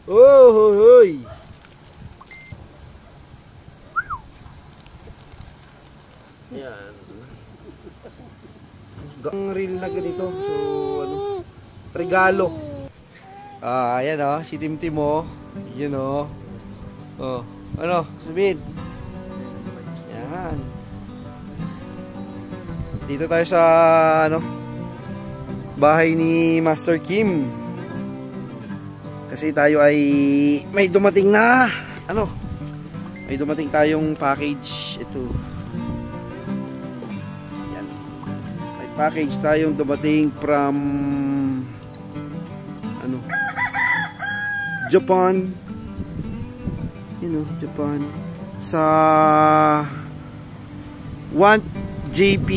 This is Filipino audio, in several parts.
Oh, hoy! Yan. Ang reel na ganito. So, ano? Regalo. Ayan si Tim mo. Yun Oh, ano? Sabihin. Yan. Dito tayo sa, bahay ni Master Kim. Kasi tayo ay may dumating na may dumating tayong package. Ito yan, may package tayong dumating from Japan, Japan, sa Want JP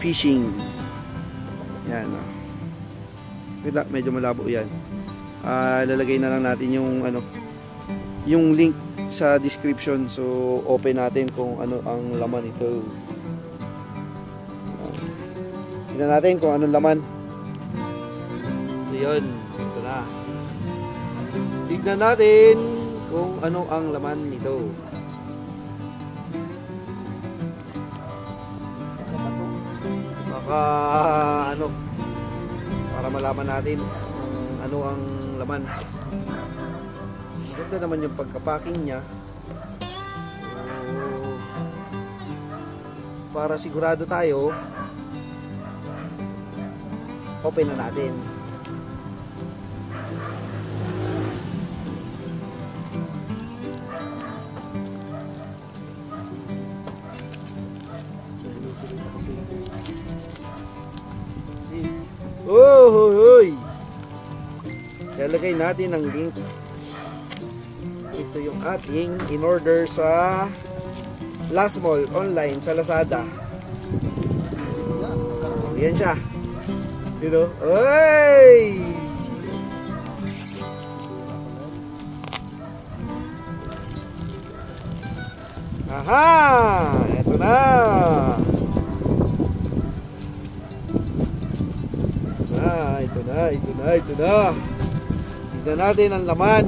Fishing. Yan medyo malabo yan. Lalagay na lang natin yung link sa description. So open natin kung ano ang laman ito. Tingnan natin kung anong laman. So yun, ito na. Tignan natin kung ano ang laman nito. Baka para malaman natin ano ang laman. Ganda naman yung pagka-packing niya. Para sigurado tayo, open na natin. Oh, hoy! Lalagay natin ang link. Ito yung ating in-order sa Last Mall online sa Lazada. Yan siya. Oy! Aha! Ito na! Ito na. Tignan natin ang laman.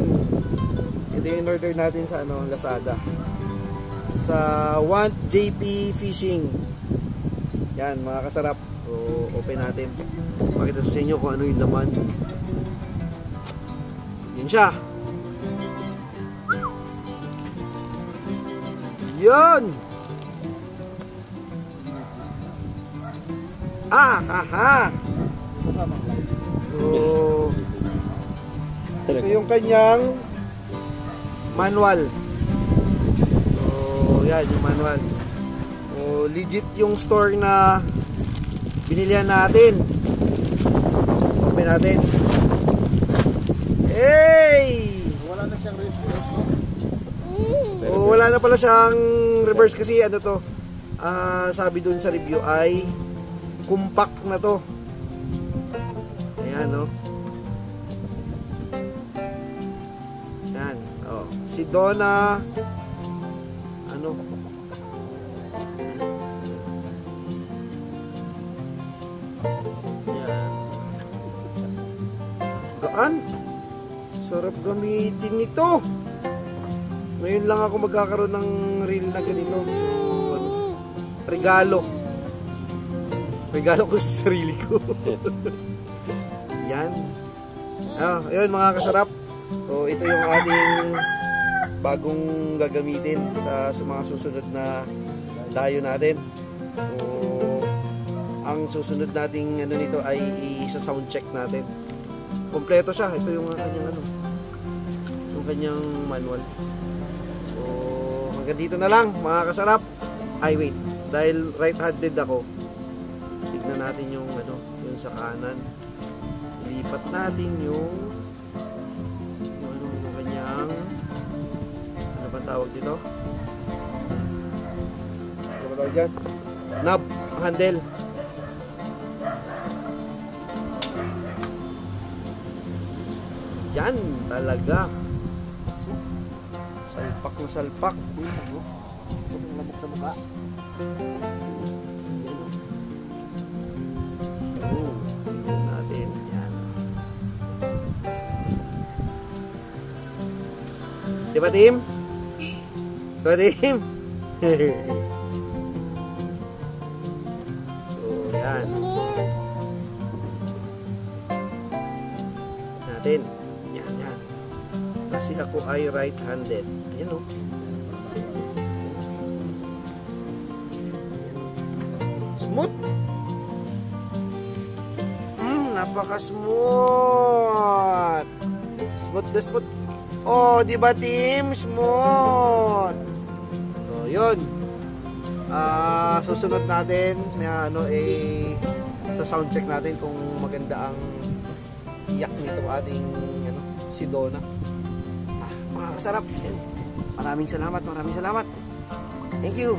Ito yung order natin sa Lazada. Sa Want JP Fishing. Yan mga kasarap. So, open natin. Pakita sa inyo kung ano yung laman. Yan siya. Yan. Aha. So, ito yung kanyang manual. So, yan yung manual. So, legit yung store na binilihan natin. Open natin. Hey! Wala na siyang reverse, no? Wala na pala siyang reverse kasi sabi dun sa review ay compact na to. Ayan, Yan. Si Donna Yan. Gaan. Sarap gamitin nito. Ngayon lang ako magkakaroon ng reel na ganito. So, regalo ko sa sarili ko. Yan. Ayun mga kasarap. So ito yung ating bagong gagamitin sa mga susunod na dayo natin. So ang susunod nating nito ay isa-sound check natin. Kompleto siya. Ito yung kanyang yung kanyang manual. So hanggang dito na lang mga kasarap. Ay wait, dahil right-handed ako. Tignan natin yung yung sa kanan. Lipat natin yung kanyang ano ba tawag dito? Ano ba tawag dyan? Knob, handle. Yan talaga. Salpak na salpak. Gusto mong lamok sa mukha. Tignan natin. Yan. ba, team? Di ba, team? So, yan. Natin. Yan, yan. Kasi ako ay right-handed. Yan, o. Smooth. Napaka-smooth. Smooth na smooth. Oh, di ba, team? Smooth. So, yun. Susunod natin na sa sound check natin kung maganda ang iyak nito ating si Donna. Mga kasarap. Maraming salamat. Thank you.